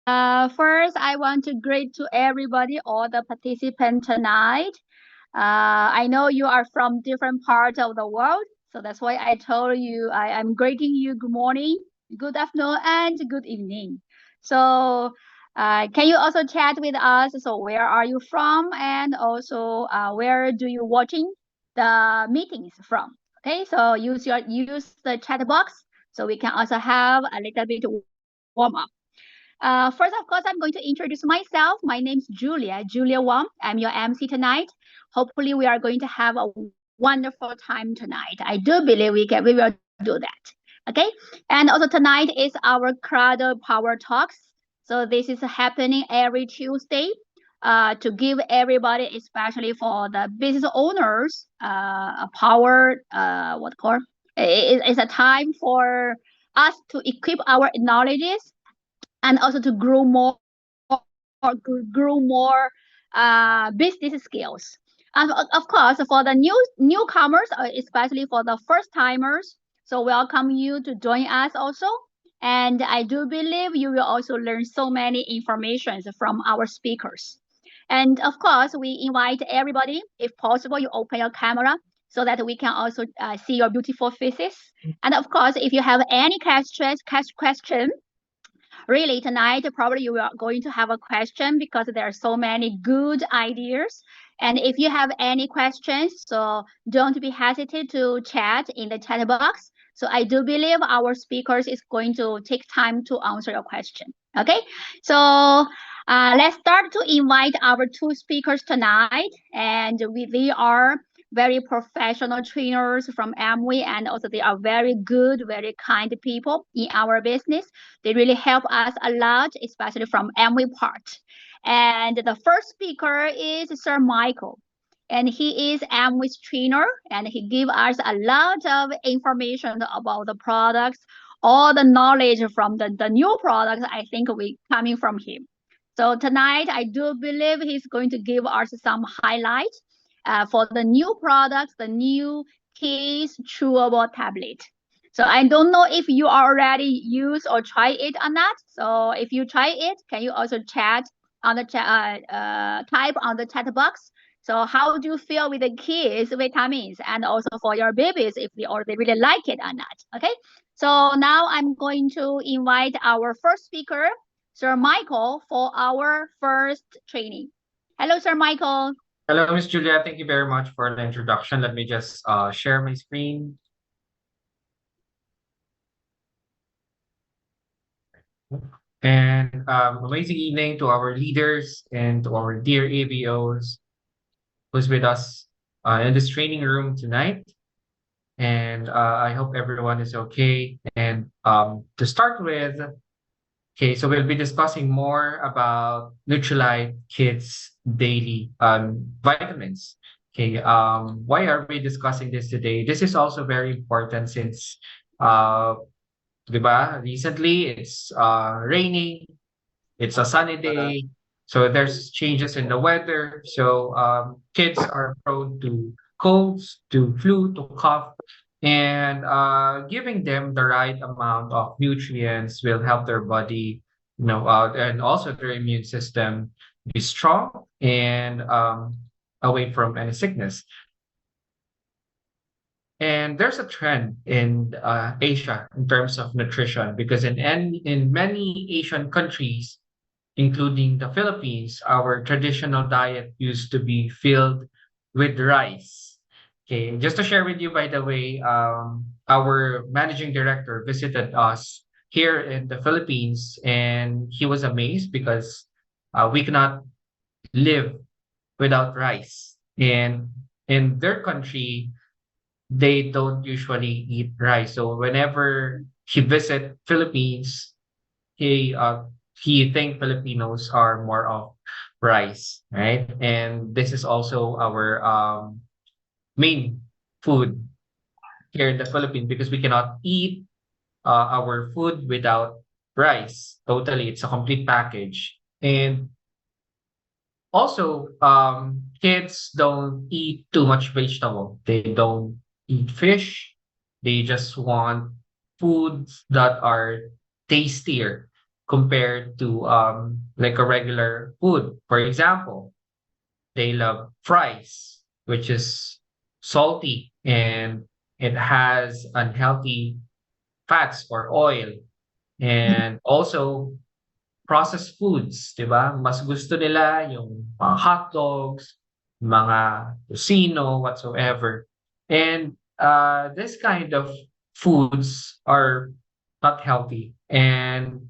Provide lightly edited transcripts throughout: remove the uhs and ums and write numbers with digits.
First, I want to greet to everybody, all the participants tonight. I know you are from different parts of the world, so that's why I told you I am greeting you good morning, good afternoon, and good evening. So, can you also chat with us? So, where are you from, and also where do you watching the meetings from? Okay, so use the chat box so we can also have a little bit warm up. First, of course, I'm going to introduce myself. My name's Julia Wang. I'm your MC tonight. Hopefully, we are going to have a wonderful time tonight. I do believe we will do that. Okay, and also tonight is our Crowd Power Talks. So this is happening every Tuesday. To give everybody, especially for the business owners, a power, what called? It's a time for us to equip our knowledges and also to grow more business skills. And of course, for the newcomers, especially for the first timers, so welcome you to join us also. And I do believe you will also learn so many informations from our speakers. And of course, we invite everybody, if possible, you open your camera so that we can also see your beautiful faces. And of course, if you have any question, really tonight probably you are going to have a question because there are so many good ideas, and if you have any questions, so don't be hesitant to chat in the chat box. So I do believe our speakers is going to take time to answer your question. Okay, so let's start to invite our two speakers tonight, and they are very professional trainers from Amway, and also they are very good, very kind people in our business. They really help us a lot, especially from Amway part. And the first speaker is Sir Michael. And he is Amway's trainer, and he give us a lot of information about the products, all the knowledge from the new products. I think we coming from him. So tonight, I do believe he's going to give us some highlights for the new products, the new Keys Chewable Tablet. So I don't know if you already use or try it or not. So if you try it, can you also chat on the chat, type on the chat box? So how do you feel with the kids vitamins, and also for your babies if they really like it or not? Okay. So now I'm going to invite our first speaker, Sir Michael, for our first training. Hello, Sir Michael. Hello, Miss Julia. Thank you very much for the introduction. Let me just share my screen. And amazing evening to our leaders and to our dear ABOs who's with us in this training room tonight. And I hope everyone is okay. And to start with, okay, so we'll be discussing more about Nutrilite Kids Daily vitamins. Okay, why are we discussing this today? This is also very important since, uh, diba, recently it's raining, it's a sunny day, so there's changes in the weather. So kids are prone to colds, to flu, to cough, and giving them the right amount of nutrients will help their body, and also their immune system be strong and away from any sickness. And there's a trend in Asia in terms of nutrition because in many Asian countries, including the Philippines, our traditional diet used to be filled with rice. Okay, just to share with you, by the way, our managing director visited us here in the Philippines, and he was amazed because we cannot live without rice. And in their country, they don't usually eat rice. So whenever he visit Philippines, he uh he think Filipinos are more of rice, right? And this is also our main food here in the Philippines because we cannot eat our food without rice. Totally, it's a complete package. And also, kids don't eat too much vegetable. They don't eat fish. They just want foods that are tastier compared to like a regular food. For example, they love fries, which is salty and it has unhealthy fats or oil. And also processed foods, 'di ba? Mas gusto nila yung mga hot dogs, mga tocino, whatsoever. And this kind of foods are not healthy. And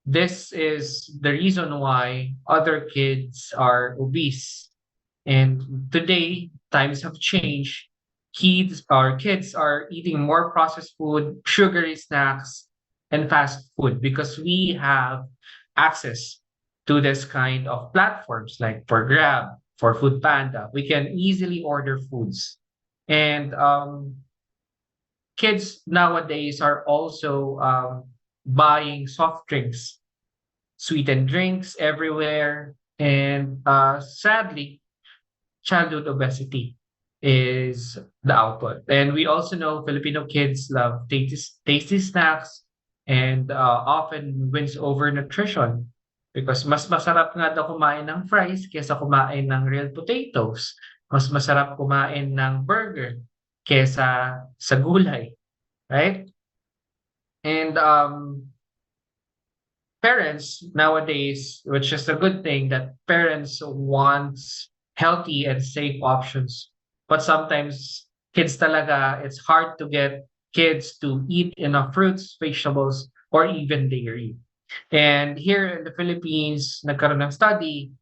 this is the reason why other kids are obese. And today, times have changed. Kids are eating more processed food, sugary snacks, and fast food because we have access to this kind of platforms like for Grab, for Food Panda. We can easily order foods. And kids nowadays are also buying soft drinks, sweetened drinks everywhere. And sadly, childhood obesity is the output. And we also know Filipino kids love tasty snacks and often wins over nutrition because mas masarap nga daw kumain ng fries kesa kumain ng real potatoes. Mas masarap kumain ng burger kesa sa gulay, right? And parents nowadays, which is a good thing that parents want healthy and safe options. But sometimes kids talaga, it's hard to get kids to eat enough fruits, vegetables, or even dairy. And here in the Philippines, nagkaroon ng study,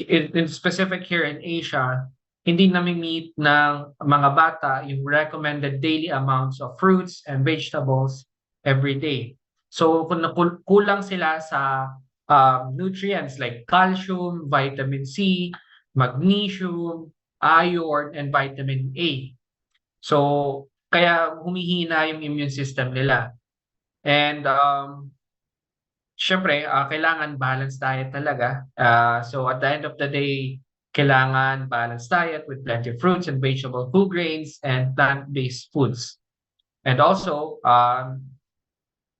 in specific here in Asia, hindi nami-meet ng mga bata yung recommended daily amounts of fruits and vegetables every day. So kung kulang sila sa nutrients like calcium, vitamin C, magnesium, iron, and vitamin A. So kaya humihina yung immune system nila. And syempre, kailangan balanced diet talaga. So at the end of the day, kailangan balanced diet with plenty of fruits and vegetable, whole grains, and plant-based foods. And also,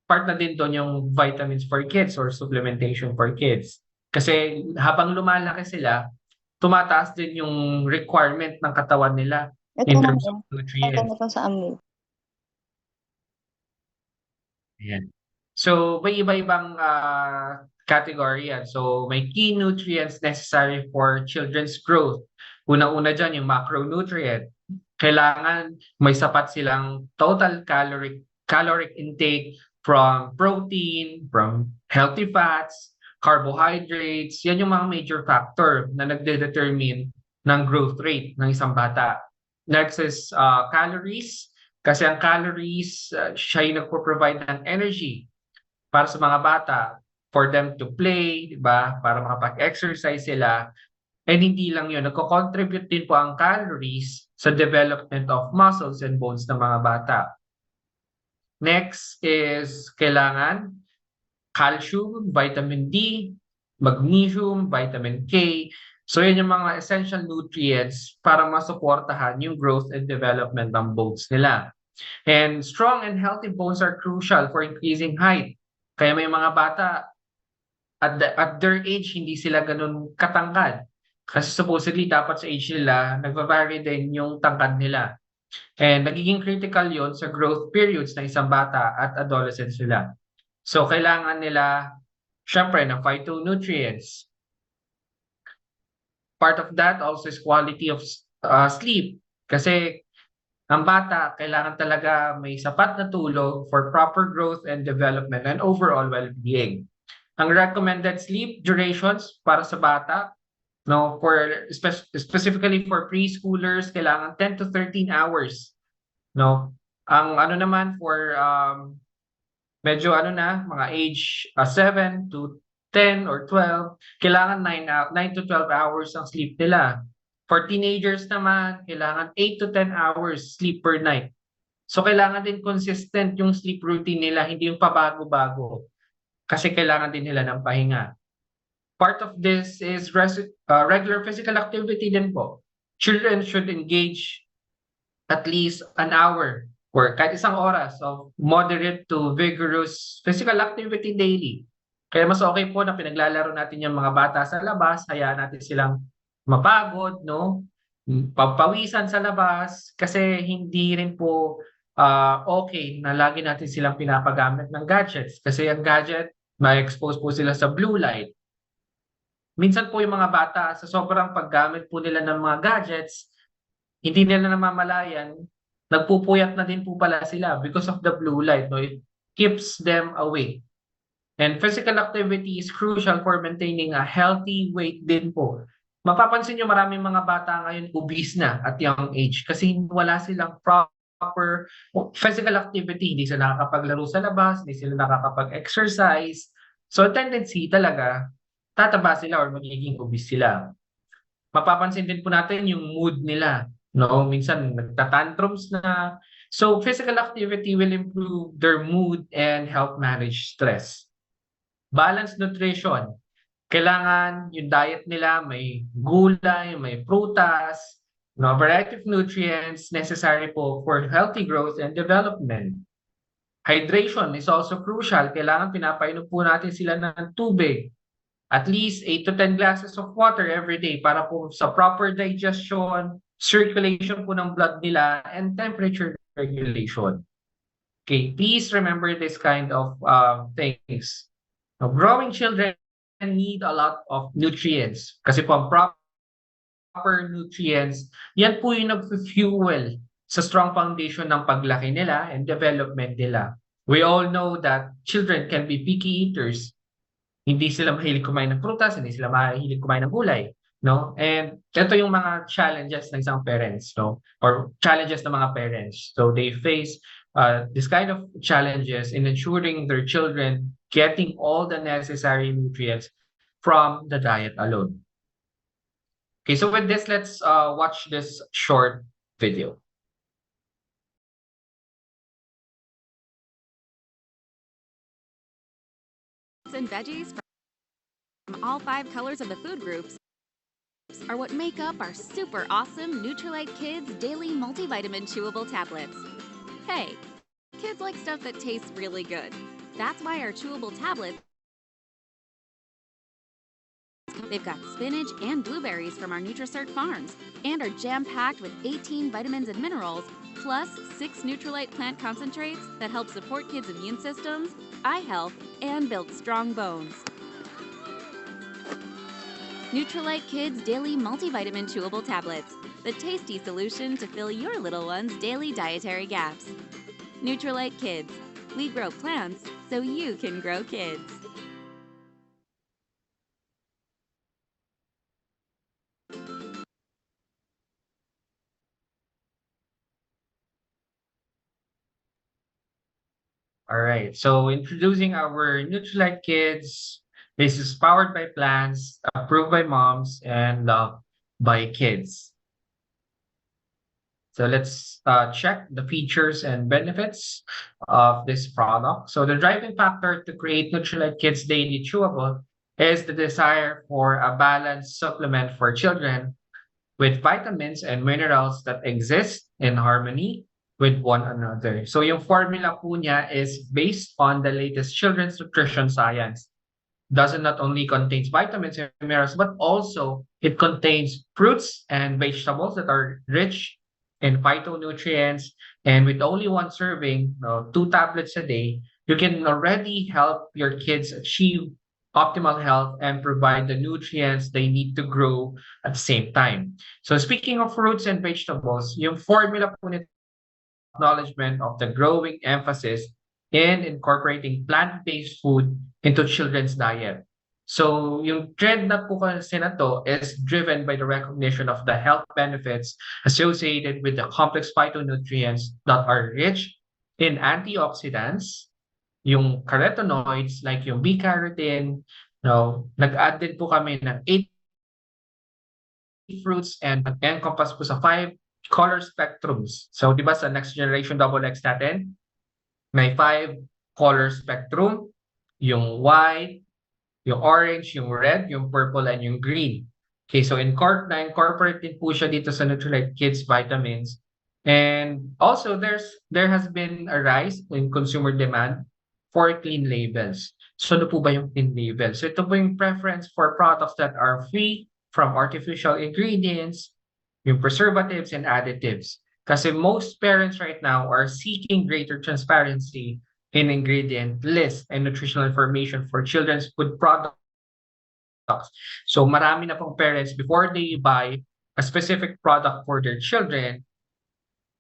part na din doon yung vitamins for kids or supplementation for kids. Kasi habang lumalaki sila, tumataas din yung requirement ng katawan nila in terms of nutrients. Ayan. So, may iba-ibang category yan. So, may key nutrients necessary for children's growth. Una-una dyan yung macronutrient. Kailangan may sapat silang total caloric intake from protein, from healthy fats, carbohydrates. Yan yung mga major factor na nagde-determine ng growth rate ng isang bata. Next is calories. Kasi ang calories, siya yung nagpo-provide ng energy para sa mga bata, for them to play, di ba? Para makapag-exercise sila. And hindi lang yun, nagko-contribute din po ang calories sa development of muscles and bones ng mga bata. Next is kailangan calcium, vitamin D, magnesium, vitamin K. So yun yung mga essential nutrients para masuportahan yung growth and development ng bones nila. And strong and healthy bones are crucial for increasing height. Kaya may mga bata at their age hindi sila ganun katangkad. Kasi supposedly dapat sa age nila nagva-vary din yung tangkad nila. And nagiging critical yon sa growth periods ng isang bata at adolescents nila. So kailangan nila syempre ng phytonutrients. Part of that also is quality of sleep. Kasi ang bata kailangan talaga may sapat na tulog for proper growth and development and overall well-being. Ang recommended sleep durations para sa bata, no, for specifically for preschoolers, kailangan 10 to 13 hours. No? Ang ano naman for medyo mga age 7 to 10 or 12, kailangan 9 to 12 hours ang sleep nila. For teenagers naman, kailangan 8 to 10 hours sleep per night. So kailangan din consistent yung sleep routine nila, hindi yung pabago-bago. Kasi kailangan din nila ng pahinga. Part of this is regular physical activity din po. Children should engage at least an hour or kahit isang oras of moderate to vigorous physical activity daily. Kaya mas okay po na pinaglalaro natin yung mga bata sa labas, hayaan natin silang mapagod, no? Pagpawisan sa labas kasi hindi rin po okay na lagi natin silang pinapagamit ng gadgets kasi ang gadget ma-expose po sila sa blue light. Minsan po yung mga bata sa sobrang paggamit po nila ng mga gadgets, hindi nila namamalayan, nagpupuyat na din po pala sila because of the blue light, no? It keeps them awake. And physical activity is crucial for maintaining a healthy weight din po. Mapapansin niyo maraming mga bata ngayon obese na at young age kasi wala silang proper physical activity. Hindi sila nakakapaglaro sa labas, hindi sila nakakapag-exercise. So tendency talaga, tataba sila or magiging obese sila. Mapapansin din po natin yung mood nila, no? Minsan nagtatantrums na. So physical activity will improve their mood and help manage stress. Balanced nutrition. Kailangan yung diet nila may gulay, may prutas, no, variety of nutrients necessary po for healthy growth and development. Hydration is also crucial. Kailangan pinapainom po natin sila ng tubig. At least 8 to 10 glasses of water every day para po sa proper digestion, circulation po ng blood nila, and temperature regulation. Okay, please remember this kind of things. Now, growing children need a lot of nutrients kasi po ang proper nutrients, yan po yung nag-fuel sa strong foundation ng paglaki nila and development nila. We all know that children can be picky eaters. Hindi sila mahilig kumain ng prutas, hindi sila mahilig kumain ng gulay, no? And ito yung mga challenges ng isang parents, no? Or challenges ng mga parents. So they face this kind of challenges in ensuring their children getting all the necessary nutrients from the diet alone. Okay, so with this, let's watch this short video. And veggies from all 5 colors of the food groups are what make up our super awesome Nutrilite Kids Daily Multivitamin Chewable Tablets. Hey, kids like stuff that tastes really good. That's why our chewable tablets, they've got spinach and blueberries from our NutriCert farms and are jam-packed with 18 vitamins and minerals, plus 6 Nutrilite plant concentrates that help support kids' immune systems, eye health, and build strong bones. Nutrilite Kids Daily Multivitamin Chewable Tablets, the tasty solution to fill your little one's daily dietary gaps. Nutrilite Kids, we grow plants so you can grow kids. All right, so introducing our Nutrilite Kids. This is powered by plants, approved by moms, and loved by kids. So let's check the features and benefits of this product. So the driving factor to create Nutrilite Kids Daily Chewable is the desire for a balanced supplement for children with vitamins and minerals that exist in harmony with one another. So yung formula po niya is based on the latest children's nutrition science. Doesn't not only contains vitamins and minerals, but also it contains fruits and vegetables that are rich in phytonutrients. And with only one serving, 2 tablets a day, you can already help your kids achieve optimal health and provide the nutrients they need to grow at the same time. So speaking of fruits and vegetables, yung formula po nito acknowledgement of the growing emphasis in incorporating plant-based food into children's diet. So yung trend na po kasi na to is driven by the recognition of the health benefits associated with the complex phytonutrients that are rich in antioxidants, yung carotenoids like yung B-carotene, nag-add din po kami ng 8 fruits and encompass po sa 5 color spectrums. So di ba sa next generation XX natin, may 5 color spectrum, yung white, yung orange, yung red, yung purple, and yung green. Okay, so na-incorporate din po siya dito sa Nutrilite Kids vitamins And also there has been a rise in consumer demand for clean labels. So ano po ba yung clean label? So ito po yung preference for products that are free from artificial ingredients, yung preservatives and additives. Kasi most parents right now are seeking greater transparency in ingredient list and nutritional information for children's food products. So marami na pong parents, before they buy a specific product for their children,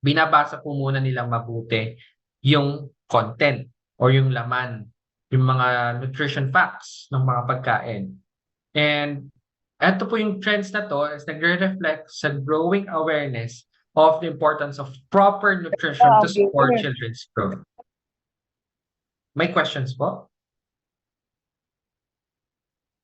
binabasa po muna nilang mabuti yung content or yung laman, yung mga nutrition facts ng mga pagkain. And eto po yung trends na to is nagre-reflect sa growing awareness of the importance of proper nutrition to support children's growth. May questions po?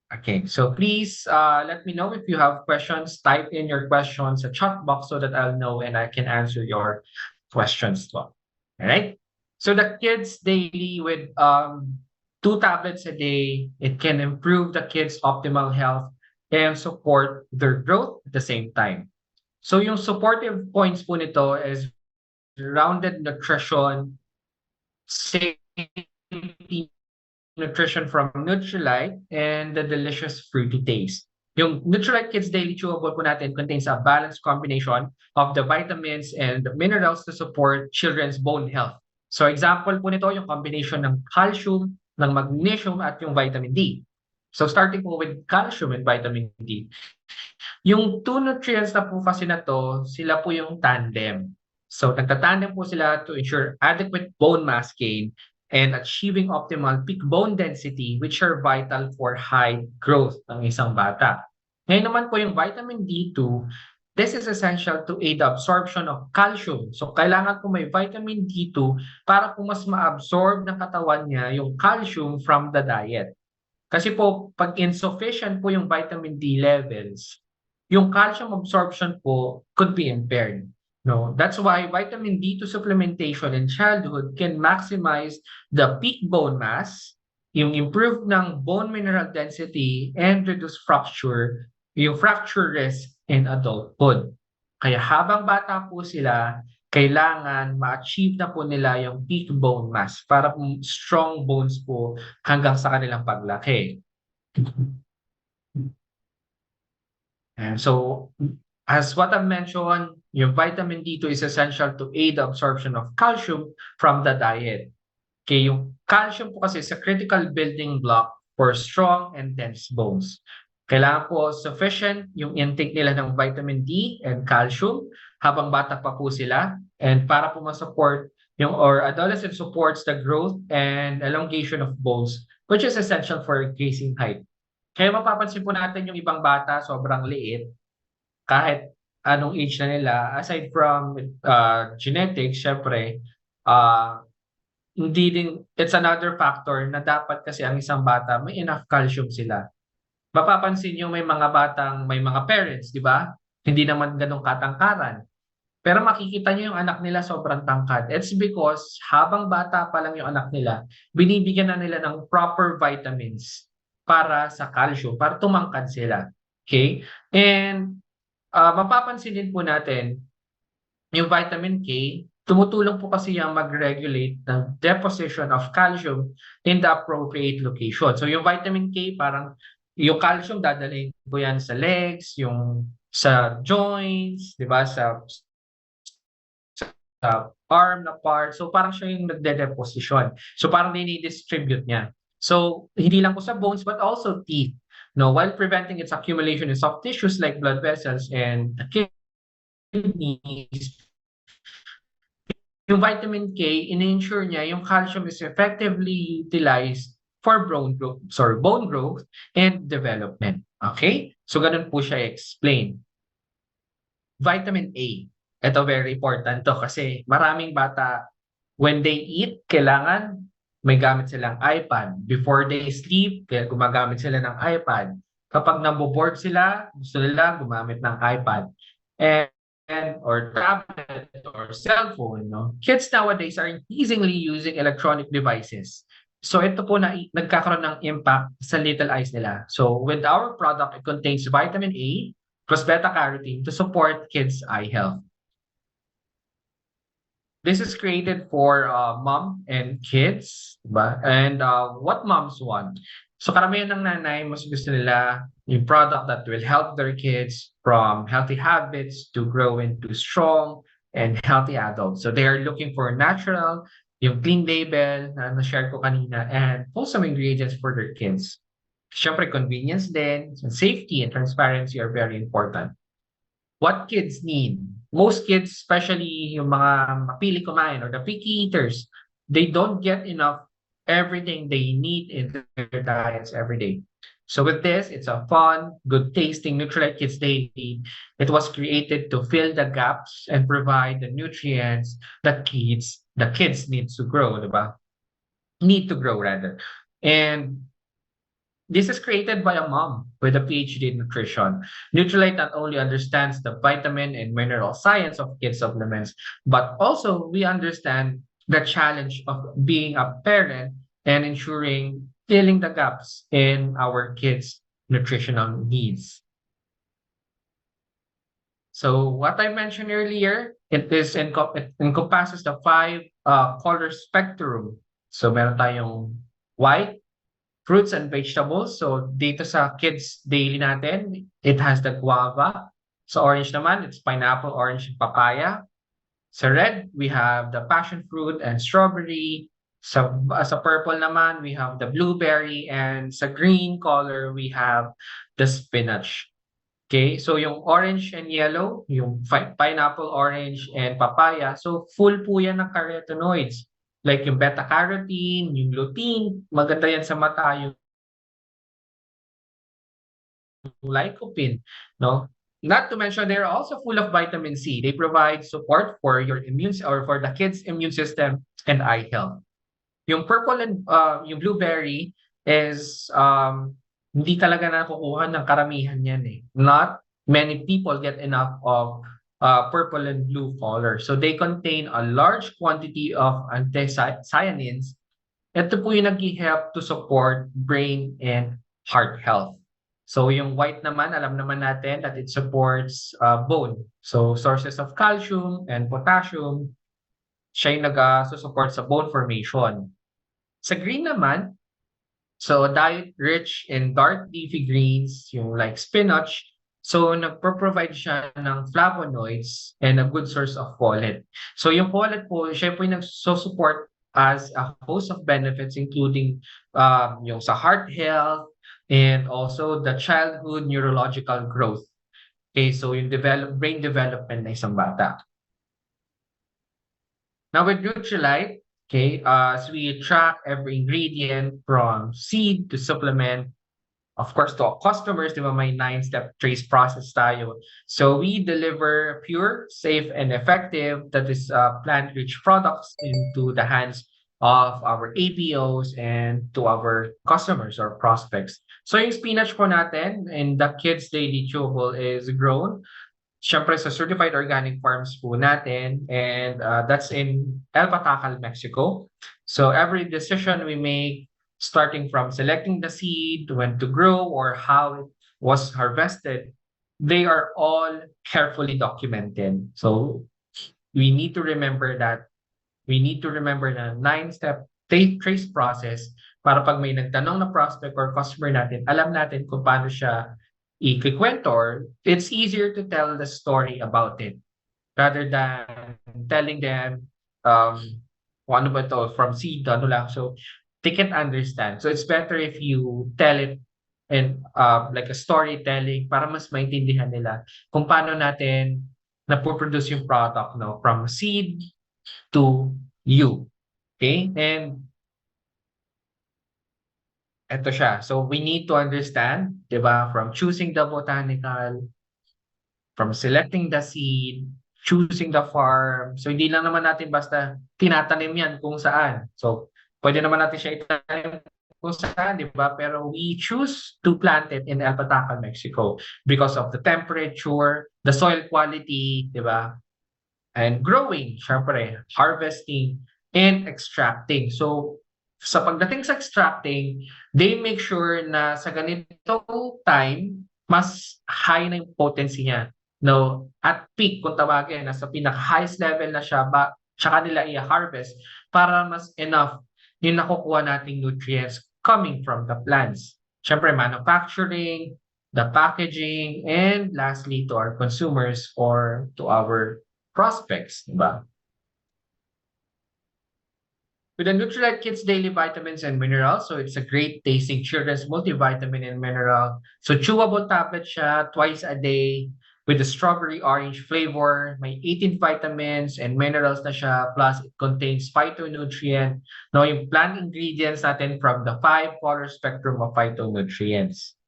Okay, so please let me know if you have questions. Type in your questions sa chat box so that I'll know and I can answer your questions po. All right? So the kids daily with 2 tablets a day, it can improve the kids' optimal health and support their growth at the same time. So yung supportive points po nito is rounded nutrition, safety nutrition from Nutrilite, and the delicious fruity taste. Yung Nutrilite Kids Daily Chewable po natin contains a balanced combination of the vitamins and minerals to support children's bone health. So example po nito yung combination ng calcium, ng magnesium at yung vitamin D. So starting po with calcium and vitamin D. Yung 2 nutrients na po kasi na to, sila po yung tandem. So nagtatandem po sila to ensure adequate bone mass gain and achieving optimal peak bone density, which are vital for high growth ng isang bata. Ngayon naman po yung vitamin D2, this is essential to aid the absorption of calcium. So kailangan po may vitamin D2 para po mas ma-absorb ng katawan niya yung calcium from the diet. Kasi po, pag insufficient po yung vitamin D levels, yung calcium absorption po could be impaired. No, that's why vitamin D2 supplementation in childhood can maximize the peak bone mass, yung improve ng bone mineral density, and reduce fracture, yung fracture risk in adulthood. Kaya habang bata po sila, kailangan ma-achieve na po nila yung peak bone mass para strong bones po hanggang sa kanilang paglaki. And so, as what I've mentioned, yung vitamin D2 is essential to aid the absorption of calcium from the diet. Okay, yung calcium po kasi is a critical building block for strong and dense bones. Kailangan po sufficient yung intake nila ng vitamin D and calcium habang bata pa po sila, and para po ma-support yung or adolescent supports the growth and elongation of bones, which is essential for increasing height. Kaya mapapansin po natin yung ibang bata sobrang liit, kahit anong age na nila, aside from genetics, syempre, hindi din, it's another factor na dapat kasi ang isang bata may enough calcium sila. Mapapansin nyo may mga batang, may mga parents, di ba? Hindi naman ganong katangkaran. Pero makikita nyo yung anak nila sobrang tangkad. It's because habang bata pa lang yung anak nila, binibigyan na nila ng proper vitamins para sa calcium, para tumangkad sila. Okay? And mapapansin din po natin, yung vitamin K, tumutulong po kasi yung mag-regulate ng deposition of calcium in the appropriate location. So yung vitamin K, parang yung calcium dadalhin po yan sa legs, yung sa joints, di ba, sa arm na part. So parang siya yung nagde-deposition. So parang dinidistribute niya. So hindi lang po sa bones but also teeth. No, while preventing its accumulation in soft tissues like blood vessels and kidneys, yung vitamin K, in-ensure niya yung calcium is effectively utilized for bone growth and development. Okay? So ganun po siya explain. Vitamin A. Ito very important to kasi maraming bata, when they eat, kailangan may gamit silang iPad. Before they sleep, kaya gumagamit sila ng iPad. Kapag naboboard sila, gusto nila gumamit ng iPad. And or tablet or cellphone, no? Kids nowadays are increasingly using electronic devices. So ito po na nagkakaroon ng impact sa little eyes nila. So with our product, it contains vitamin A plus beta-carotene to support kids' eye health. This is created for mom and kids, diba? And what moms want. So karamihan ng nanay, mas gusto nila yung product that will help their kids from healthy habits to grow into strong and healthy adults. So they are looking for natural, yung clean label na na-share ko kanina, and wholesome ingredients for their kids. Siyempre, convenience din, safety and transparency are very important. What kids need. Most kids, especially yung mga mapili kumain or the picky eaters, they don't get enough everything they need in their diets every day. So with this, it's a fun, good tasting Nutrilite Kids Daily. It was created to fill the gaps and provide the nutrients that the kids need to grow, diba? Need to grow rather. And this is created by a mom with a PhD in nutrition. Nutrilite not only understands the vitamin and mineral science of kids supplements, but also we understand the challenge of being a parent and ensuring filling the gaps in our kids' nutritional needs. So what I mentioned earlier, it encompasses the 5 color spectrum. So meron tayong white, fruits and vegetables. So dito sa kids daily natin, it has the guava. Sa orange naman, it's pineapple, orange, and papaya. Sa red, we have the passion fruit and strawberry. Sa purple naman, we have the blueberry. And sa green color, we have the spinach. Okay, so yung orange and yellow, yung pineapple, orange, and papaya, so full po yan ng carotenoids. Like yung beta-carotene, yung lutein, maganda yan sa mata, yung lycopene, no? Not to mention, they're also full of vitamin C. They provide support for your for the kids' immune system and eye health. Yung purple and yung blueberry is hindi talaga nakukuha ng karamihan yan eh. Not many people get enough of purple and blue color. So they contain a large quantity of anthocyanins. Ito po yung nag-help to support brain and heart health. So yung white naman, alam naman natin that it supports bone. So sources of calcium and potassium, siya yung nag-support sa bone formation. Sa green naman, so diet rich in dark leafy greens, yung like spinach, so nagpo-provide siya ng flavonoids and a good source of folate. So yung folate po, siya po yung nagsusupport as a host of benefits including yung sa heart health and also the childhood neurological growth. Okay, so yung brain development ng isang bata. Now with Nutrilite, okay, as we track every ingredient from seed to supplement, of course, to our customers, di ba, may 9-step trace process tayo. So we deliver pure, safe, and effective, that is plant-rich products into the hands of our APOs and to our customers or prospects. So yung spinach po natin in the Kids Daily Chewable is grown syempre sa certified organic farms po natin, and that's in El Patacal, Mexico. So every decision we make, starting from selecting the seed, when to grow, or how it was harvested, they are all carefully documented. So we need to remember that. We need to remember the 9-step trace process para pag may nagtanong na prospect or customer natin, alam natin kung paano siya ikikwento, or it's easier to tell the story about it rather than telling them ano ba to from seed, ano lang. So they can understand. So it's better if you tell it in like a storytelling para mas maintindihan nila kung paano natin napoproduce yung product, no, from seed to you. Okay? And eto siya. So we need to understand, di ba, from choosing the botanical, from selecting the seed, choosing the farm. So hindi lang naman natin basta tinatanim yan kung saan. So pwede naman natin siya itanim kung saan, di ba? Pero we choose to plant it in El Patacal, Mexico because of the temperature, the soil quality, di ba? And growing, syempre, harvesting, and extracting. So, sa pagdating sa extracting, they make sure na sa ganitong time, mas high na yung potency niya. No, at peak, kung tawagin, nasa pinaka-highest level na siya tsaka nila i-harvest para mas enough yung nakukuha nating nutrients coming from the plants. Siyempre, manufacturing, the packaging, and lastly, to our consumers or to our prospects, diba? With the Nutrilite Kids Daily Vitamins and Minerals, so it's a great tasting children's multivitamin and mineral. So chewable tablet siya twice a day with the strawberry orange flavor. May 18 vitamins and minerals na siya. Plus, it contains phytonutrient. No, yung plant ingredients natin from the 5-color spectrum of phytonutrients.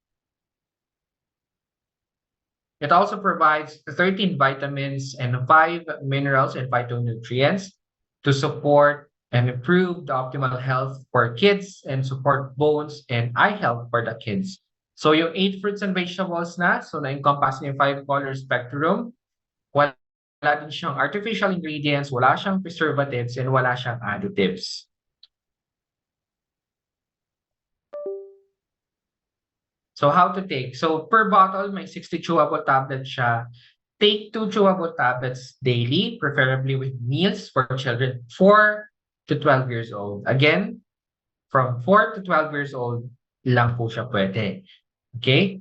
It also provides 13 vitamins and 5 minerals and phytonutrients to support and improve the optimal health for kids and support bones and eye health for the kids. So yung 8 fruits and vegetables na, so na-encompass niya yung 5-color spectrum, wala din siyang artificial ingredients, wala siyang preservatives, and wala siyang additives. So how to take? So per bottle, may 60 chewable tablets siya. Take 2 chewable tablets daily, preferably with meals for children 4 to 12 years old. Again, from 4 to 12 years old lang po siya pwede. Okay?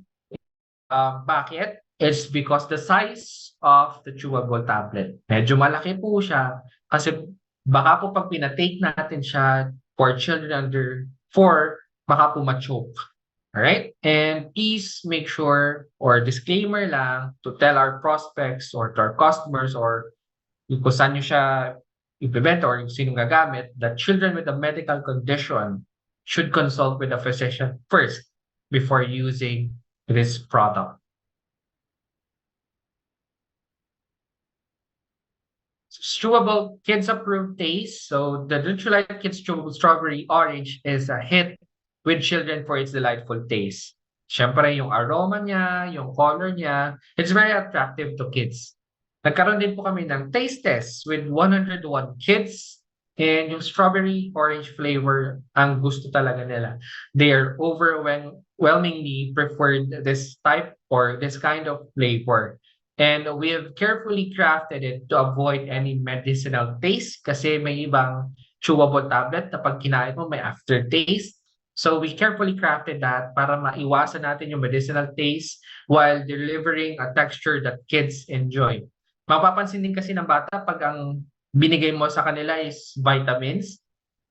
Bakit? It's because the size of the chewable tablet. Medyo malaki po siya kasi baka po pag pinatake natin siya for children under 4, baka po ma-choke. Alright? And please make sure, or disclaimer lang, to tell our prospects or to our customers or kung saan nyo siya i-prevent or yung sinong gagamit, that children with a medical condition should consult with a physician first before using this product. Chewable kids approved taste. So the Nutrilite Kids Chewable Strawberry Orange is a hit with children for its delightful taste. Siyempre, yung aroma niya, yung color niya, it's very attractive to kids. Nagkaroon din po kami ng taste test with 101 kids, and yung strawberry orange flavor ang gusto talaga nila. They are overwhelmingly preferred this type or this kind of flavor. And we have carefully crafted it to avoid any medicinal taste kasi may ibang chewable tablet na pag kinain mo may aftertaste. So we carefully crafted that para maiwasan natin yung medicinal taste while delivering a texture that kids enjoy. Mapapansin din kasi ng bata pag ang binigay mo sa kanila is vitamins,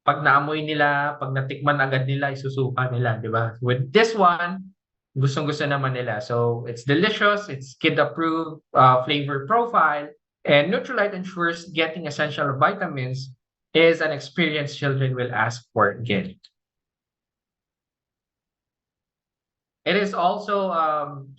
pag naamoy nila, pag natikman agad nila, isusuka nila, di ba? With this one, gustong-gusto naman nila. So it's delicious, it's kid-approved flavor profile, and Nutrilite ensures getting essential vitamins is an experience children will ask for again. It is also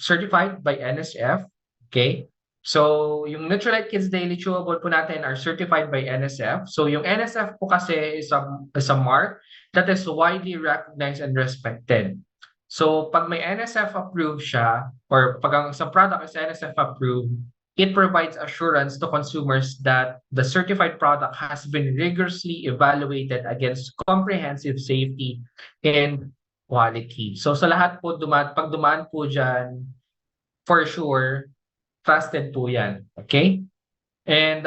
certified by NSF, okay? So, yung Nutrilite Kids Daily Chewable po natin are certified by NSF. So, yung NSF po kasi is a mark that is widely recognized and respected. So, pag may NSF approved siya, or pag ang isang product is NSF approved, it provides assurance to consumers that the certified product has been rigorously evaluated against comprehensive safety and quality. So, sa lahat po, pag dumaan po dyan, for sure, trusted po yan. Okay? And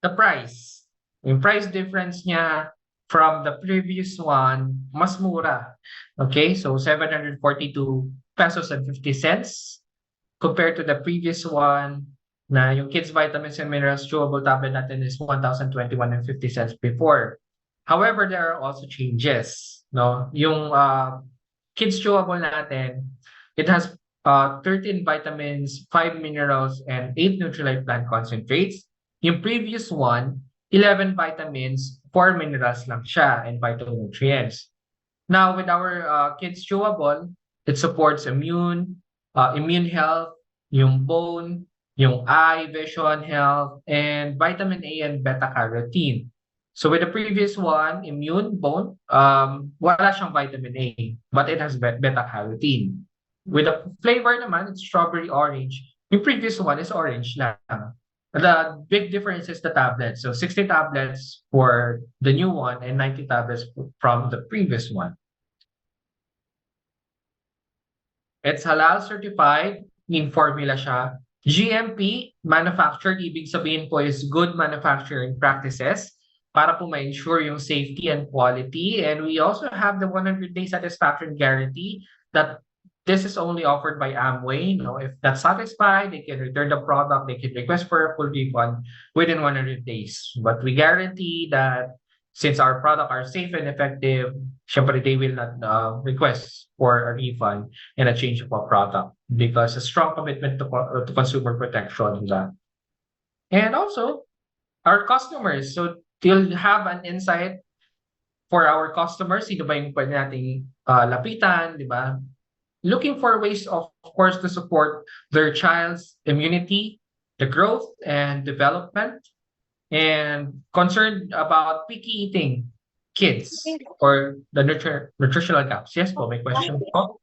the price. Yung price difference niya from the previous one, mas mura. Okay? So, 742 pesos and 50 cents compared to the previous one na yung Kids Vitamins and Minerals chewable tablet natin is 1,021 and 50 cents before. However, there are also changes. No? Yung Kids chewable natin, it has 13 vitamins, 5 minerals, and 8 Nutrilite plant concentrates. Yung previous one, 11 vitamins, 4 minerals lang siya, and phytonutrients. Now, with our Kids chewable, it supports immune health, yung bone, yung eye, vision health, and vitamin A and beta-carotene. So with the previous one, immune, bone, wala siyang vitamin A, but it has beta-carotene. With the flavor naman, it's strawberry orange. Yung previous one is orange lang. The big difference is the tablets. So 60 tablets for the new one and 90 tablets from the previous one. It's halal certified, in formula siya. GMP, manufactured, ibig sabihin po is good manufacturing practices para po ma-ensure yung safety and quality. And we also have the 100-day satisfaction guarantee that this is only offered by Amway. If not satisfied, they can return the product, they can request for a full refund within 100 days. But we guarantee that since our product are safe and effective, syempre they will not request for a refund and a change of a product because a strong commitment to consumer protection. And also our customers. So you'll have an insight for our customers. Sino ba yung pwede nating lapitan, di ba? Looking for ways, of course, to support their child's immunity, the growth and development, and concerned about picky eating kids or the nutritional gaps. Yes po, may question po.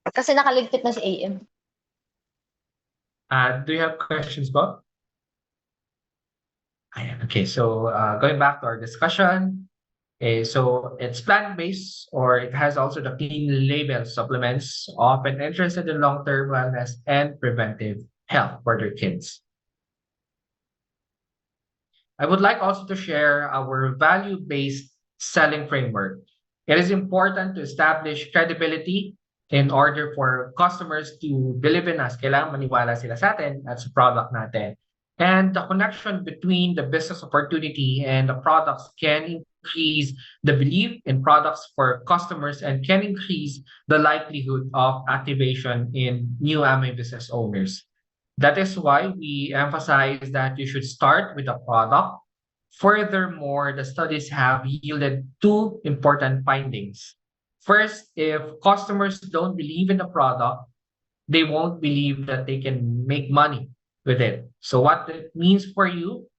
Kasi nakaligpit na si AM. Do you have questions po? Ayan, okay, so going back to our discussion, so it's plant-based or it has also the clean label supplements, often interested in long-term wellness and preventive health for their kids. I would like also to share our value-based selling framework. It is important to establish credibility in order for customers to believe in us. Kailangan maniwala sila sa atin at sa product natin. And the connection between the business opportunity and the products can increase the belief in products for customers and can increase the likelihood of activation in new Amway business owners. That is why we emphasize that you should start with a product. Furthermore, the studies have yielded two important findings. First, if customers don't believe in the product, they won't believe that they can make money with it. So what it means for you,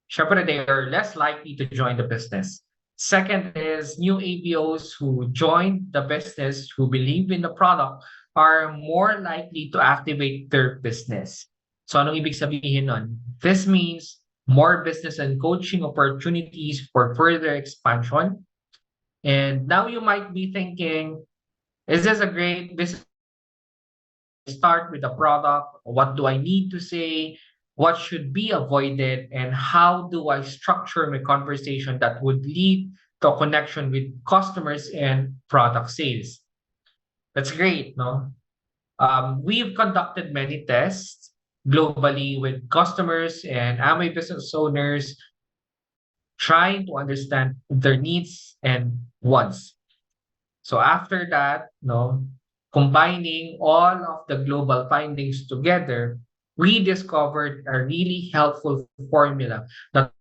syempre they are less likely to join the business. Second is new ABOs who join the business, who believe in the product, are more likely to activate their business. So anong ibig sabihin nun? This means more business and coaching opportunities for further expansion. And now you might be thinking, is this a great business? Start with the product. What do I need to say? What should be avoided? And how do I structure my conversation that would lead to a connection with customers and product sales? That's great, no? We've conducted many tests globally with customers and Amway business owners, trying to understand their needs and wants. So after that, combining all of the global findings together, we discovered a really helpful formula that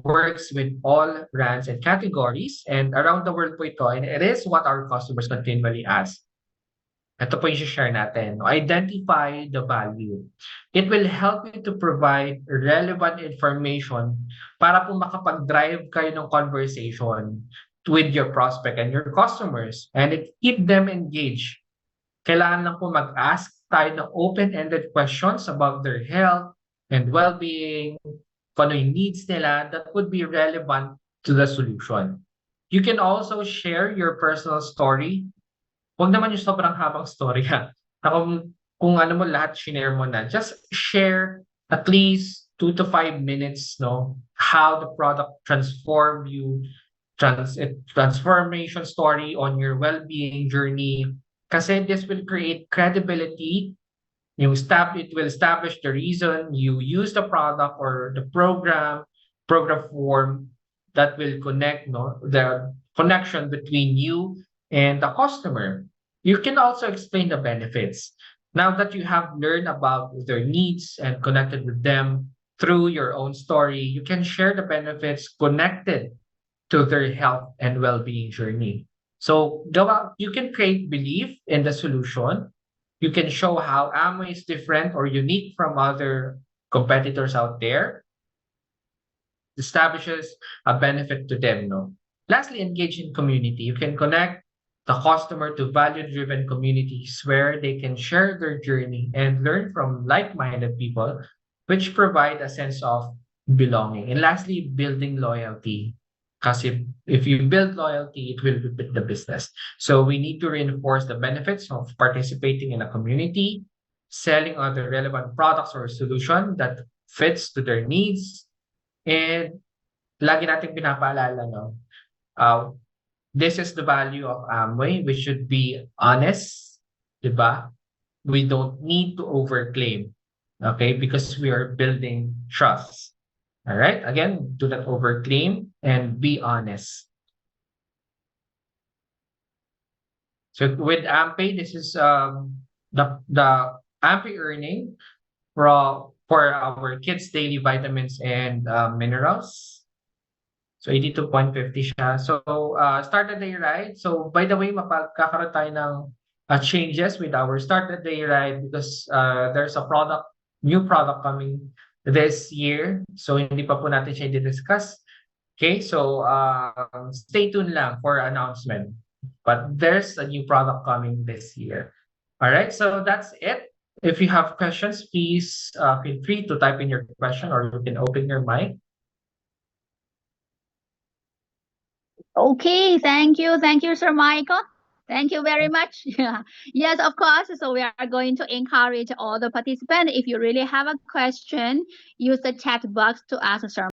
works with all brands and categories and around the world po ito, and it is what our customers continually ask. Ito po yung share natin. Identify the value. It will help you to provide relevant information para po makapag-drive kayo ng conversation with your prospect and your customers and keep them engaged. Kailangan lang po mag-ask tayo ng open-ended questions about their health and well-being, kung ano yung needs nila that would be relevant to the solution. You can also share your personal story. Huwag naman yung sobrang habang story ha. Kung ano mo lahat share mo na. Just share at least 2 to 5 minutes, how the product transformed you, transformation story on your well-being journey. Kasi this will create credibility. It will establish the reason you use the product or the program form that will connect the connection between you and the customer. You can also explain the benefits. Now that you have learned about their needs and connected with them through your own story, you can share the benefits connected to their health and well-being journey. So you can create belief in the solution. You can show how Amway is different or unique from other competitors out there. Establishes a benefit to them. Lastly, engage in community. You can connect the customer to value-driven communities where they can share their journey and learn from like-minded people, which provide a sense of belonging. And lastly, building loyalty. Because if you build loyalty, it will benefit the business. So we need to reinforce the benefits of participating in a community. selling other relevant products or solution that fits to their needs. And lagi nating pinapaalala, no? This is the value of Amway. We should be honest, diba? We don't need to overclaim, okay? Because we are building trust. All right? Again, do not overclaim and be honest. So with Ampay, this is the Ampay earning for our kids' daily vitamins and minerals. So 82.50 siya. So start the day right. So by the way, mapagkakaroon tayo ng changes with our start the day right because there's a new product coming this year. So hindi pa po natin siya i-discuss. Okay, so stay tuned lang for announcement. But there's a new product coming this year. All right, so that's it. If you have questions, please feel free to type in your question or you can open your mic. Okay, thank you, Sir Michael. Thank you very much. Yeah. Yes, of course. So we are going to encourage all the participants. If you really have a question, use the chat box to ask Sir